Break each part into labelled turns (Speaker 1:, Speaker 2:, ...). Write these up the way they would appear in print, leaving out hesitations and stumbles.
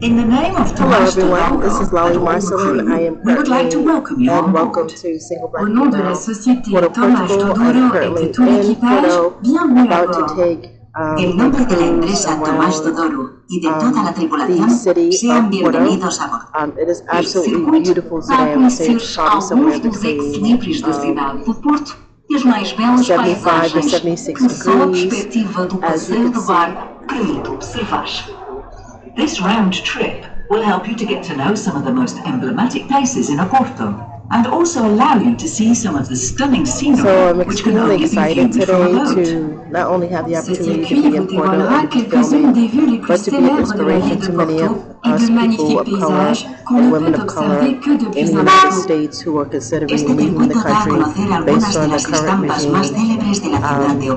Speaker 1: In the name of
Speaker 2: Hello everyone, this is Lollie Marcelin. I am currently, and welcome to Single Black Female, Porto, Portugal. I'm currently in Porto, about to take a cruise around the city of Porto. It is absolutely beautiful today. I would say it's probably somewhere between 75 to 76 degrees, as you can see.
Speaker 1: This round trip will help you to get to know some of the most emblematic places in Porto, and also allow you to see some of the stunning scenery.
Speaker 2: So I'm extremely excited today to not only have the opportunity to be in Porto and to be filming, but to be an inspiration to many of us people of color and women of color in the United States who are considering leaving the country based on the current regime.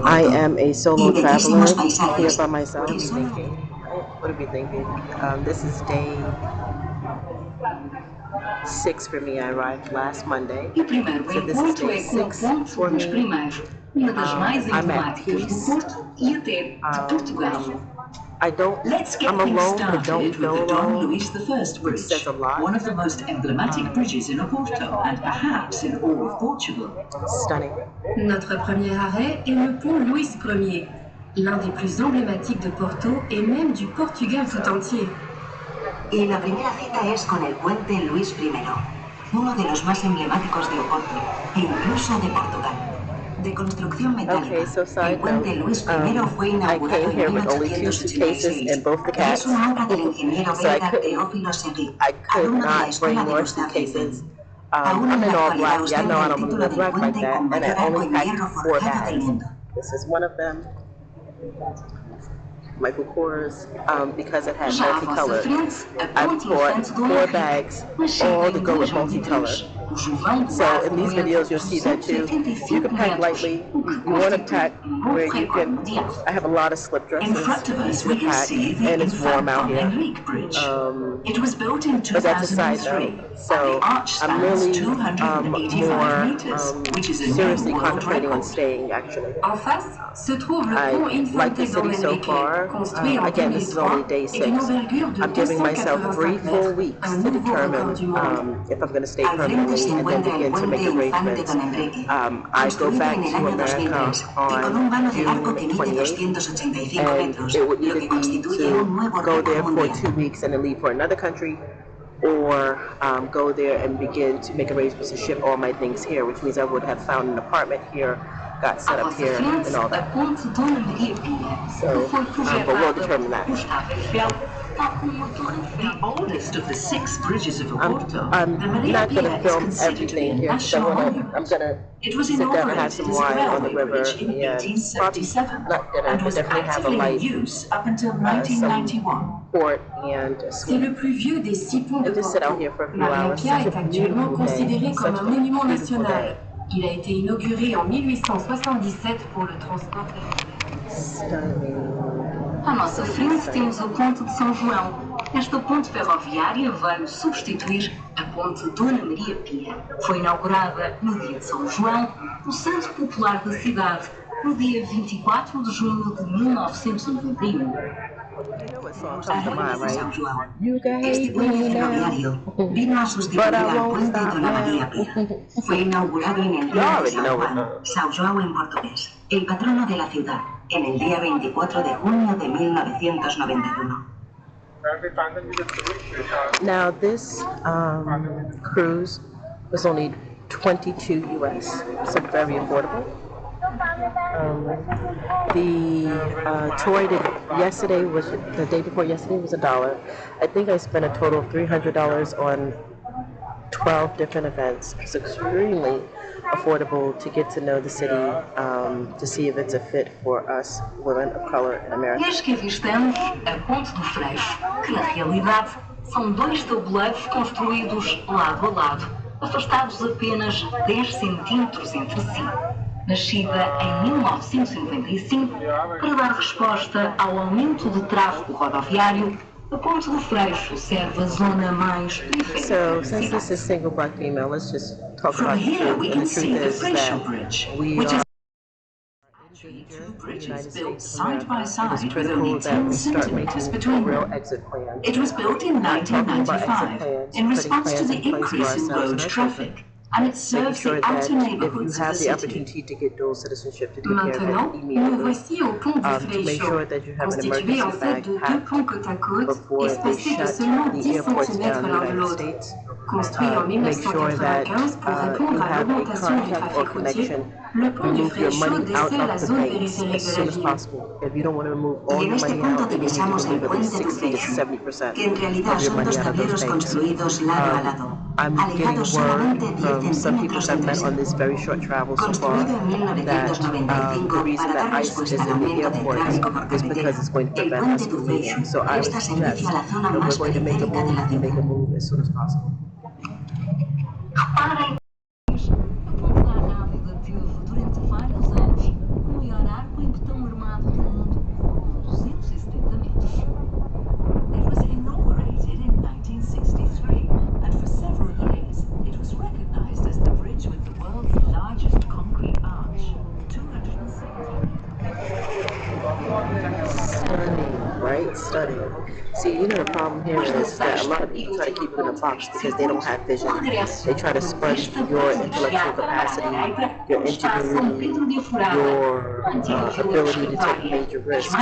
Speaker 2: I am a solo traveler here by myself. What are we thinking? This is day 6 for me. I arrived last Monday, so this is day 6 for me. I'm at peace. I'm alone, but don't feel alone. It says a lot.
Speaker 1: One of the most emblematic bridges in Porto, and perhaps in all of Portugal.
Speaker 2: Stunning.
Speaker 3: Notre premier arrêt est le pont Luís I, l'un des plus emblématiques de Porto et même du Portugal tout entier.
Speaker 4: Y la primera cita es con el puente Luís I, uno de los más emblemáticos de Oporto e incluso de Portugal. De construcción metálica, el puente Luís I fue inaugurado en 1886 y es una obra del ingeniero belga Teófilo Seguí, alumno de la Escuela de Costa Rica. Aún en la actualidad ostenta el título del puente con mayor arco de hierro forjado del mundo.
Speaker 2: This is one of them. Michael Kors, because it has multicolored. I bought 4 bags, all to go with multicolor. So in these videos you'll see that too. You can pack lightly. You want to pack where you can. I have a lot of slip dresses to pack, and it's warm out here. But that's a side note. So I'm really more seriously concentrating on staying actually. I like the city so far. Again, this is only day 6. I'm giving myself 3 full weeks to determine if I'm going to stay permanently and then begin to make arrangements. I go back to America on June 28th, and it would either be to go there for 2 weeks and then leave for another country, or go there and begin to make arrangements to ship all my things here, which means I would have found an apartment here, got set up here, and all that. So, but we'll determine that.
Speaker 1: The oldest of the 6 bridges of Porto,
Speaker 2: I'm not going to film everything here, because I'm going to sit down and have some wine on the river, and probably not dinner, but definitely have a light, some port and a
Speaker 3: C'est le plus vieux des 6 ponts de
Speaker 2: just sit out here for a few hours.
Speaker 3: Porto. Est actuellement considéré comme un monument national. Il a été inauguré en 1877 pour le transport
Speaker 4: À nossa frente temos o ponto de São João. Esta ponte ferroviária veio substituir a ponte Dona Maria Pia. Foi inaugurada no dia de São João, o santo popular da cidade, no dia 24 de junho de 1991. Este puente ferroviario vino a sustituir al puente Dona María Pia. Fue inaugurado en el día de San Juan, São João en portugués, el patrono de la ciudad, en el día 24 de junio de 1991.
Speaker 2: Now this cruise was only $22 US, so very affordable. The tour I did yesterday was, the day before yesterday was $1. I think I spent a total of $300 on 12 different events. It's extremely affordable to get to know the city, to see if it's a fit for us women of color in America.
Speaker 4: E que avistamos a Ponte do Freixo, que na realidade são 2 tabuleiros construídos lado a lado, afastados apenas 10 centímetros entre si. Nascida em 1995 para dar resposta ao aumento do tráfego rodoviário, a Ponte do Freixo serve a zona mais periférica.
Speaker 2: So, since this is Single Black Female, let's just talk about the truth. And the truth is that we are
Speaker 1: two bridges built side by side with only 10 centimeters between them. It was built in 1995 in response to the increase in road traffic, and it serves the outer neighborhoods of the city.
Speaker 3: Maintenant, nous voici au pont du Flecho, constitué en fait de deux ponts côte à côte, espacés de seulement 10 cm l'un de l'autre. Construit en 1995 pour répondre à l'augmentation du trafic routier, le pont du Flecho dessert la zone périphérique de la ville.
Speaker 4: Y en este punto divisamos el puente du Flecho, que en realidad son dos tableros construidos lado a lado, alejados solamente 10 centímetros entre sí. Construido en 1995 para dar respuesta al aumento del tráfico por carretera, el puente du Flecho presta servicio a la zona más periférica de la ciudad.
Speaker 1: Reparem, o ponto da nave teve durante vários anos o maior arco em betão armado do mundo, com 270 metros. It was inaugurated in 1963, and for several years it was recognized as the bridge with the world's largest concrete arch, 270
Speaker 2: Stunning, right? Stunning. See, you know the problem here is that a lot of people try to keep you in a box because they don't have vision. They try to sponge your intellectual capacity, your ingenuity, your ability to take major risks.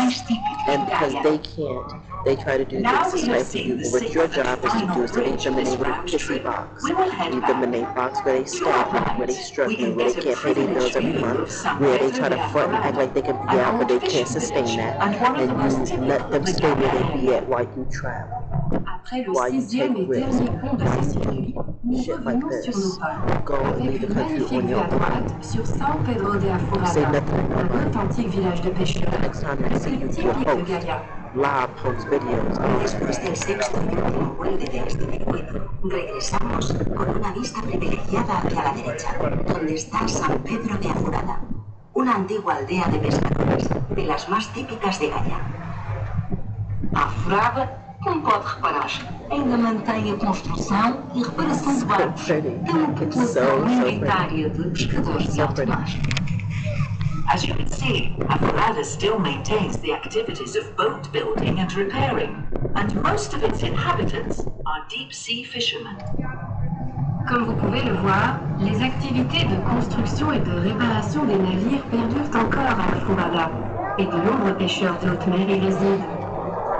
Speaker 2: And because they can't, they try to do things to stifle you. But what your job is to do is to leave them in a little pissy box. Leave them in a box where they stagnant, where they struggling, where they can't pay their bills every month, where they try to front and act like they can be out, but they can't sustain that. And you let them stay where they be at while you travel.
Speaker 3: Après le sixième et dernier pont de ce circuit, nous revenons sur nos pas, avec une magnifique vue à droite sur San Pedro de Afourada, un authentique village de pêcheurs, typique de Gaïa.
Speaker 4: Después del sexto y último puente de este circuito, regresamos con una vista privilegiada hacia la derecha, donde está San Pedro de Afourada, una antigua aldea de pescadores, de las más típicas de Gaia.
Speaker 1: Afourada, como pode reparar, ainda mantém a construção e reparação de barcos, tem uma população minoritária de pescadores de alto mar. As you can see, Afourada still maintains the activities of boat building and repairing, and most of its inhabitants are deep-sea fishermen.
Speaker 3: Comme vous pouvez le voir, les activités de construction et de réparation des navires perdurent encore à Afourada, et de nombreux pêcheurs de haute mer y résident.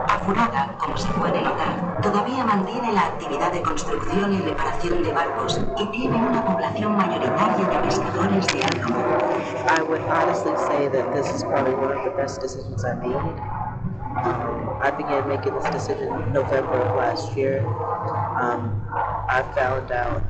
Speaker 4: Afourada, como se puede notar, todavía mantiene la actividad de construcción y reparación de barcos y tiene una población mayoritaria de pescadores de alto mar.
Speaker 2: I would honestly say that this is probably one of the best decisions I made. I began making this decision in November of last year. I found out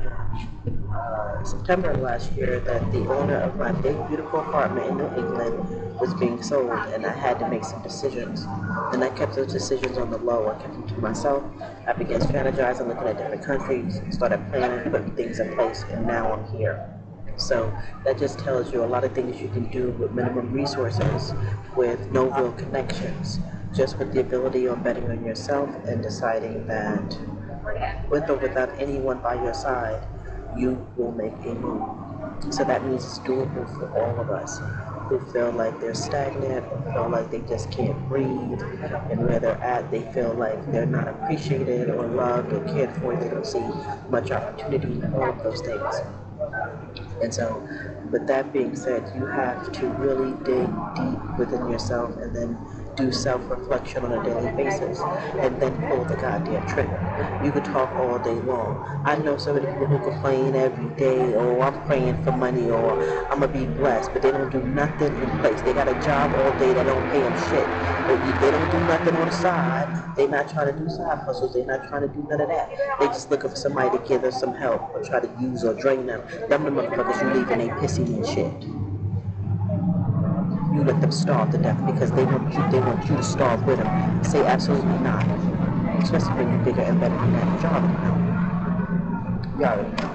Speaker 2: in September of last year that the owner of my big, beautiful apartment in New England was being sold, and I had to make some decisions. And I kept those decisions on the low. I kept them to myself. I began strategizing, looking at different countries, started planning, putting things in place, and now I'm here. So that just tells you a lot of things you can do with minimum resources, with no real connections, just with the ability of betting on yourself and deciding that with or without anyone by your side, you will make a move. So that means it's doable for all of us who feel like they're stagnant, or feel like they just can't breathe, and where they're at, they feel like they're not appreciated or loved or cared for. They don't see much opportunity in all of those things. And so, with that being said, you have to really dig deep within yourself and then do self-reflection on a daily basis and then pull the goddamn trigger. You could talk all day long. I know so many people who complain every day, oh, I'm praying for money, or I'm gonna be blessed, but they don't do nothing in place. They got a job all day that don't pay them shit. They don't do nothing on the side. They're not trying to do side hustles. They're not trying to do none of that. They just looking for somebody to give them some help or try to use or drain them. Them the motherfuckers you leaving ain't pissing and shit. You let them starve to death because they want you to starve with them. Say absolutely not. Especially when you're bigger and better than that job. You already know.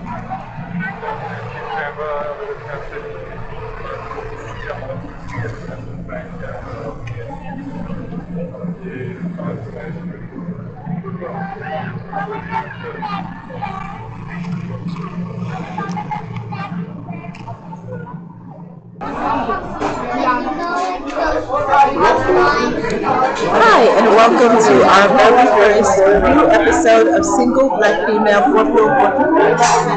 Speaker 3: Hi, and welcome to our very first new episode of Single Black Female Porto, Portugal.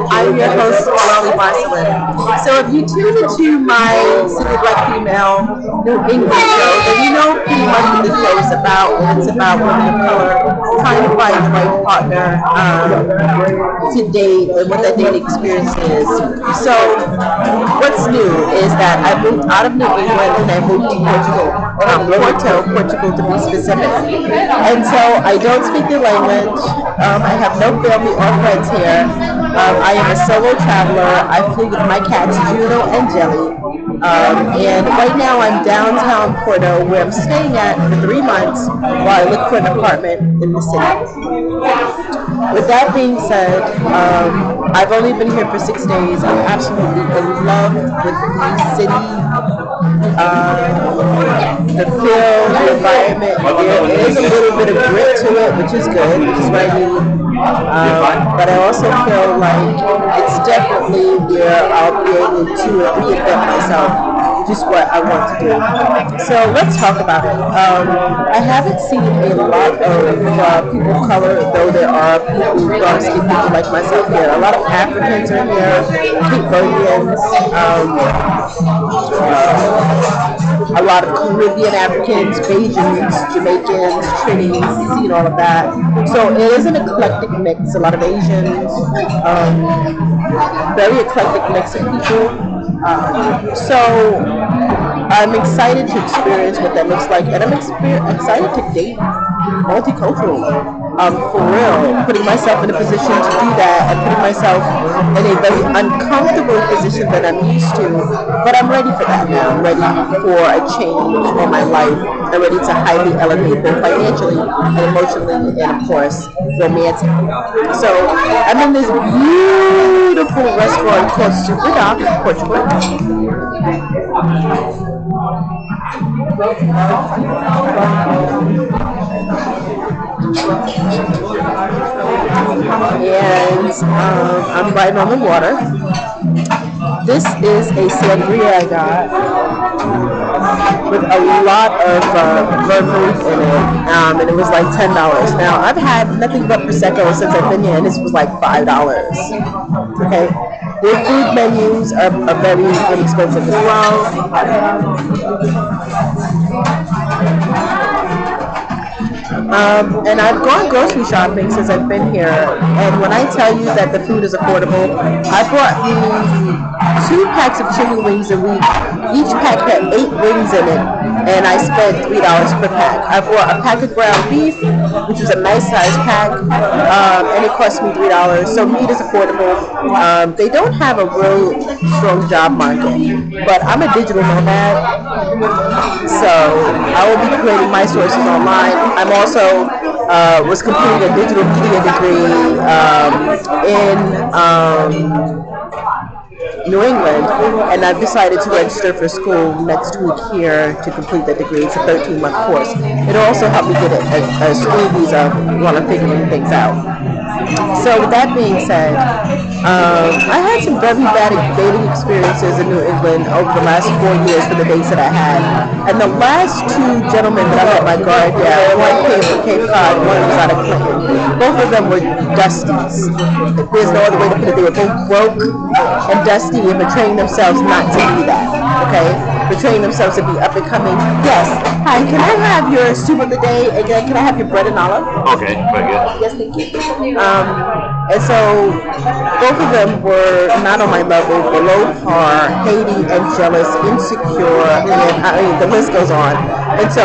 Speaker 3: I'm your host, Lollie Marcelin. So if you tune into my Single Black Female New England show, then you know pretty much what the show is about. And it's about women of color trying to find the right partner to date and what that dating experience is. So what's new is that I moved out of New England and I moved to Portugal. Porto, Portugal to be specific. And so I don't speak the language. I have no family or friends here. I am a solo traveler. I flew with my cats Juno and Jelly. And right now I'm downtown Porto where I'm staying at for 3 months while I look for an apartment in the city. With that being said, I've only been here for 6 days. I'm absolutely in love with the city. The feel, the environment, there is a little bit of grit to it, which is good, which is what I need. But I also feel like it's definitely where I'll be able to reinvent myself, which is what I want to do. So let's talk about it. I haven't seen a lot of people of color, though there are people, dark-skinned people like myself here. A lot of Africans are here, Cambodians, a lot of Caribbean Africans, Bajans, Jamaicans, Trinis, seen all of that. So it is an eclectic mix, a lot of Asians, very eclectic mix of people. So I'm excited to experience what that looks like, and I'm excited to date multicultural. For real, putting myself in a position to do that and putting myself in a very uncomfortable position that I'm used to. But I'm ready for that now. I'm ready for a change in my life. I'm ready to highly elevate both financially and emotionally and, of course, romantically. So I'm in this beautiful restaurant called Super Doc in Portugal. And I'm right on the water. This is a sangria I got with a lot of vermouth in it, and it was like $10. Now I've had nothing but prosecco since I've been here, and this was like $5. Okay, their food menus are very inexpensive as well. And I've gone grocery shopping since I've been here, and when I tell you that the food is affordable, I bought me 2 packs of chicken wings a week. Each pack had 8 wings in it, and I spent $3 per pack. I bought a pack of ground beef, which was a nice size pack, and it cost me $3. So meat is affordable. They don't have a real strong job market, but I'm a digital nomad, so I will be creating my sources online. I'm also was completing a digital media degree in New England, and I've decided to register for school next week here to complete that degree. It's a 13-month course. It'll also help me get a school visa while I'm figuring things out. So with that being said, I had some very bad dating experiences in New England over the last 4 years for the dates that I had. And the last 2 gentlemen that I let my guard down, one came from Cape Cod, one was out of Clinton. Both of them were dusties. There's no other way to put it. They were both broke and dusty and betraying themselves not to be that. Okay? Betraying themselves to be up and coming. Yes. Hi, can I have your soup of the day? And can I have your bread and olive?
Speaker 5: Okay, very good.
Speaker 3: Yes, thank you. And so both of them were not on my level, below par, hating and jealous, insecure, and I mean the list goes on. And so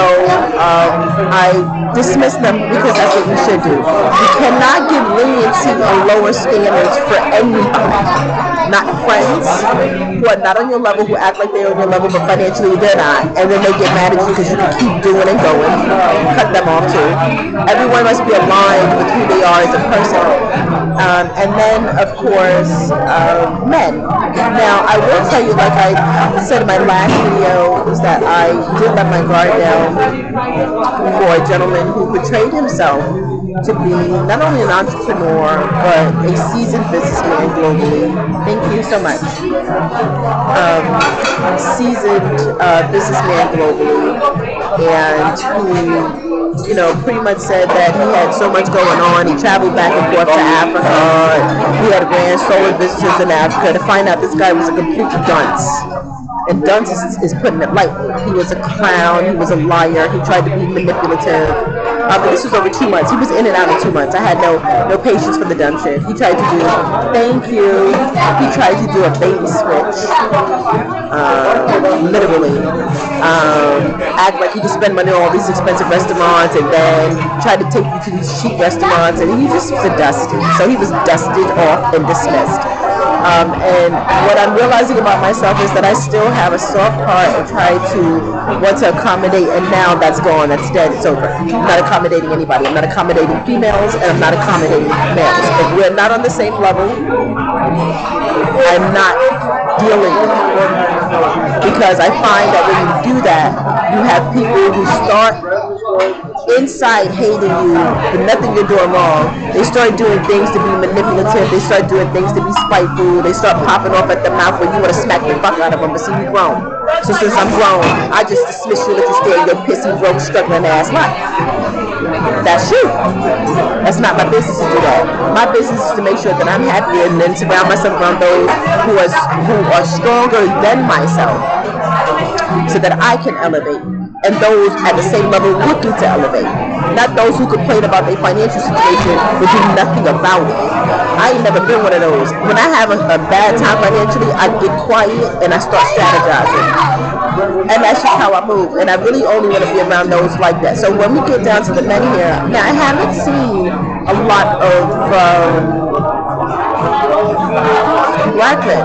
Speaker 3: I dismissed them because that's what we should do. You cannot give leniency on lower standards for anybody. Not friends who are not on your level, who act like they're on your level, but financially they're not, and then they get mad at you because you can keep doing and going. Cut them off too. Everyone must be aligned with who they are as a person. And then, of course, men. Now, I will tell you, like I said in my last video, is that I did let my guard down for a gentleman who portrayed himself to be not only an entrepreneur, but a seasoned businessman globally. Thank you so much. Seasoned businessman globally, and who you know, pretty much said that he had so much going on. He traveled back and forth to Africa. He had ran solar businesses in Africa to find out this guy was a complete dunce. And dunce is putting it lightly. He was a clown. He was a liar. He tried to be manipulative. But this was over 2 months. He was in and out in 2 months. I had no patience for the dumb shit. He tried to do, thank you. He tried to do a bait and switch. Literally. Act like he could spend money on all these expensive restaurants and then try to take you to these cheap restaurants. And he just was a dusty. So he was dusted off and dismissed. And what I'm realizing about myself is that I still have a soft heart and try to want to accommodate, and now that's gone, that's dead, it's over. I'm not accommodating anybody. I'm not accommodating females, and I'm not accommodating males. If we're not on the same level, I'm not dealing with it. Because I find that when you do that, you have people who start inside hating you for nothing you're doing wrong. They start doing things to be manipulative. They start doing things to be spiteful. They start popping off at the mouth when you want to smack the fuck out of them. But see, you grown. So since I'm grown, I just dismiss you and let you stay in your pissy, broke, struggling ass life. That's you. That's not my business to do that. My business is to make sure that I'm happy and then surround myself around those who are stronger than myself so that I can elevate. And those at the same level looking to elevate. Not those who complain about their financial situation but do nothing about it. I ain't never been one of those. When I have a bad time financially, I get quiet and I start strategizing. And that's just how I move. And I really only want to be around those like that. So when we get down to the men here, now I haven't seen a lot of black men.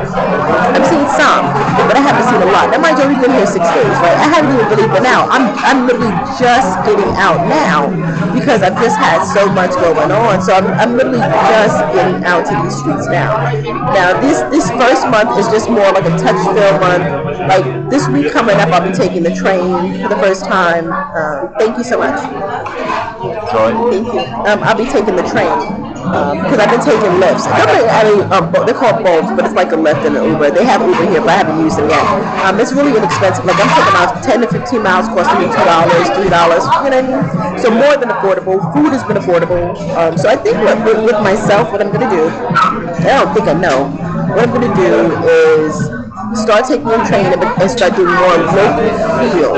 Speaker 3: I've seen some, but I haven't seen a lot. That might only been here 6 days, right? I haven't even really been out. I'm literally just getting out now because I've just had so much going on. So I'm literally just getting out to these streets now. Now this first month is just more like a touch-filled month. Like this week coming up, I'll be taking the train for the first time. Thank you so much. Thank you. I'll be taking the train. Because I've been taking lifts. They're called Bolts, but it's like a Lyft and an Uber. They have Uber here, but I haven't used them yet. It's really inexpensive. Like I'm taking out 10 to 15 miles, costing me $2, $3. You know what I mean? So more than affordable. Food has been affordable. So I think with myself, what I'm going to do, I don't think I know. What I'm going to do is start taking the train and start doing more local feel.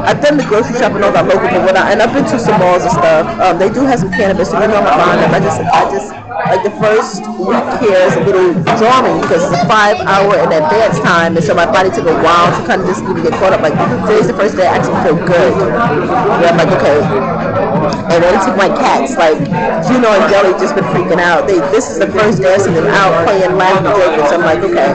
Speaker 3: I've done the grocery shop and all that local, but and I've been to some malls and stuff. They do have some cannabis, so you know I'm buying them. I just like the first week here is a little drawing because it's a 5-hour in advance time, and so my body took a while to kind of just even get caught up. Like today's the first day I actually feel good. Yeah, I'm like okay. And then to my cats, like Juno and Jelly just been freaking out. This is the first day I see them out playing, laughing, joking. So I'm like, okay,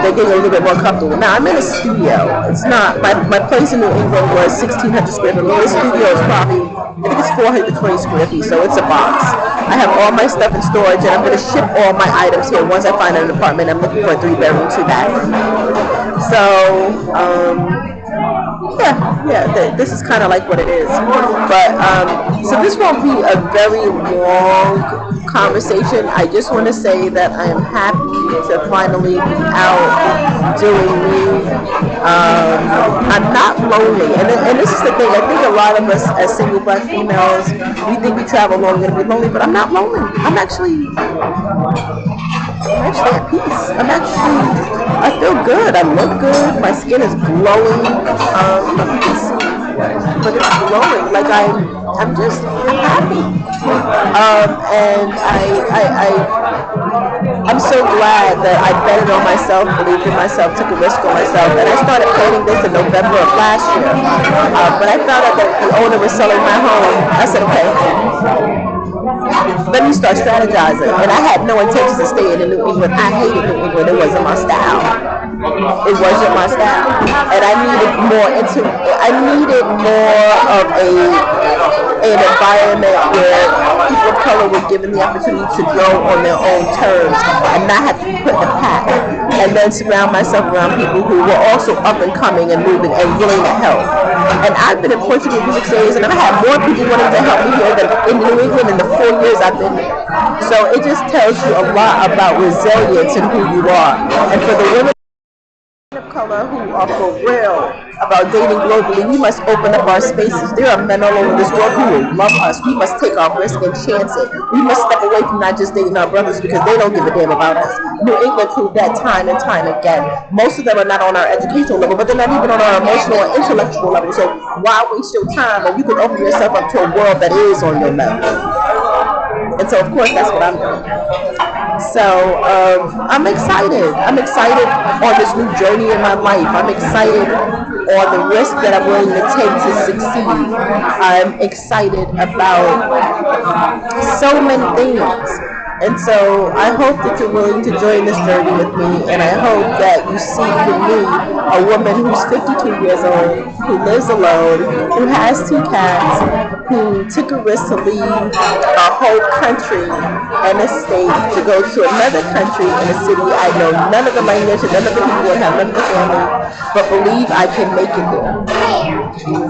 Speaker 3: they're getting a little bit more comfortable. Now I'm in a studio. It's not my place in New England was 1,600 square feet. This studio is probably I think it's 420 square feet. So it's a box. I have all my stuff in storage, and I'm going to ship all my items here once I find an apartment. I'm looking for a 3-bedroom, 2-bathroom. So. Yeah, this is kind of like what it is. But, so this won't be a very long conversation. I just want to say that I am happy to finally be out doing me. I'm not lonely. And this is the thing. I think a lot of us as single black females, we think we travel long, we're going to be lonely, but I'm not lonely. I'm actually at peace. I feel good. I look good. My skin is glowing. You can see, but it's glowing. Like I'm happy. And I'm so glad that I betted on myself, believed in myself, took a risk on myself, and I started planning this in November of last year. When I found out that the owner was selling my home, I said, okay, let me start strategizing. And I had no intentions of staying in New England. I hated New England. It wasn't my style. It wasn't my style. And I needed more of an environment where people of color were given the opportunity to grow on their own terms and not have to be put in a pack. And then surround myself around people who were also up and coming and moving and willing to help. And I've been in Portugal for 6 days, and I've had more people wanting to help me here than in New England in the 4 years I've been here. So it just tells you a lot about resilience and who you are. And for the women of color color who are for real about dating globally, we must open up our spaces. There are men all over this world who will love us. We must take our risk and chance it. We must step away from not just dating our brothers because they don't give a damn about us. New England proved that time and time again. Most of them are not on our educational level, but they're not even on our emotional or intellectual level. So why waste your time when you can open yourself up to a world that is on your level? And so, of course, that's what I'm doing. So I'm excited. I'm excited on this new journey in my life. I'm excited on the risk that I'm willing to take to succeed. I'm excited about so many things. And so I hope that you're willing to join this journey with me, and I hope that you see in me a woman who's 52 years old, who lives alone, who has 2 cats, who took a risk to leave a whole country and a state to go to another country and a city I know none of the language and none of the people and have none of the family, but believe I can make it there.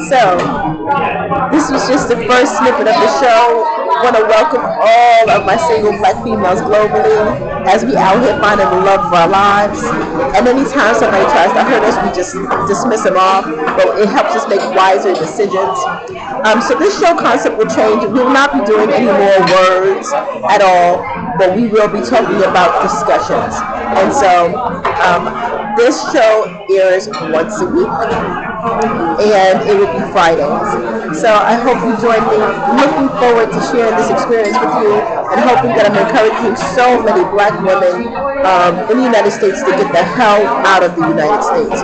Speaker 3: So this was just the first snippet of the show. I want to welcome all of my single Black females globally as we out here finding the love of our lives. And anytime somebody tries to hurt us, we just dismiss them off, but it helps us make wiser decisions. So this show concept will change. We will not be doing any more words at all, but we will be talking about discussions. And so this show airs once a week, and it will be Fridays. So I hope you join me. Looking forward to sharing this experience with you and hoping that I'm encouraging so many Black women in the United States to get the hell out of the United States.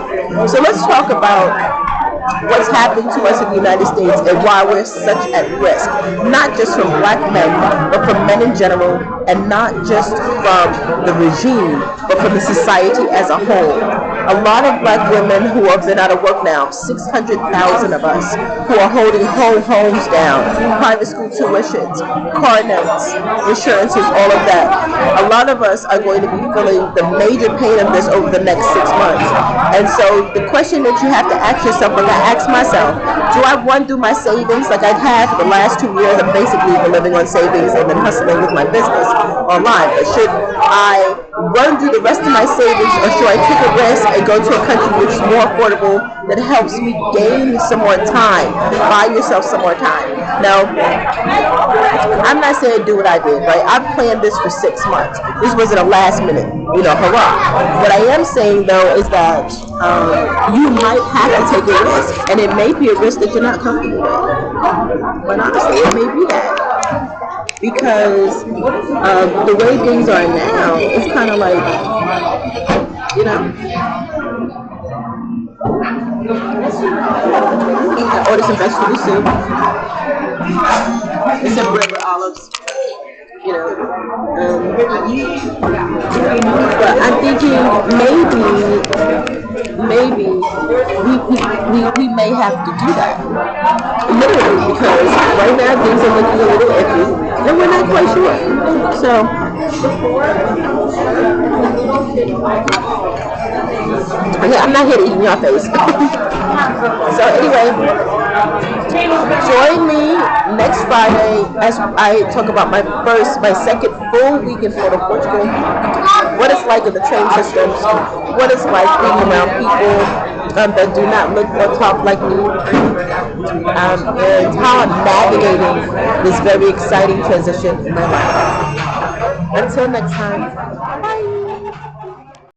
Speaker 3: So let's talk about what's happening to us in the United States and why we're such at risk, not just from Black men, but from men in general, and not just from the regime, but from the society as a whole. A lot of Black women who have been out of work now, 600,000 of us, who are holding whole homes down, private school tuitions, car notes, insurances, all of that. A lot of us are going to be feeling the major pain of this over the next 6 months. And so the question that you have to ask yourself, like I ask myself, do I run through my savings like I've had for the last 2 years? I've basically been living on savings and then hustling with my business online. But should I run through the rest of my savings, or should I take a risk and go to a country which is more affordable, that helps me gain some more time, buy yourself some more time? Now, I'm not saying do what I did, right? I planned this for 6 months. This wasn't a last minute, hurrah. What I am saying though is that you might have to take a risk, and it may be a risk that you're not comfortable with. But honestly, it may be that. Because the way things are now, it's kind of like, I ordered some vegetable soup and some bread with olives, but I'm thinking maybe we may have to do that, literally, because right now things are looking a little iffy and we're not quite sure. So I'm not here to eat in your face. So anyway, join me next Friday as I talk about my second full week in Portugal. What it's like in the train systems, what it's like being around people that do not look or talk like me, and how I'm navigating this very exciting transition in my life. Until next time, bye.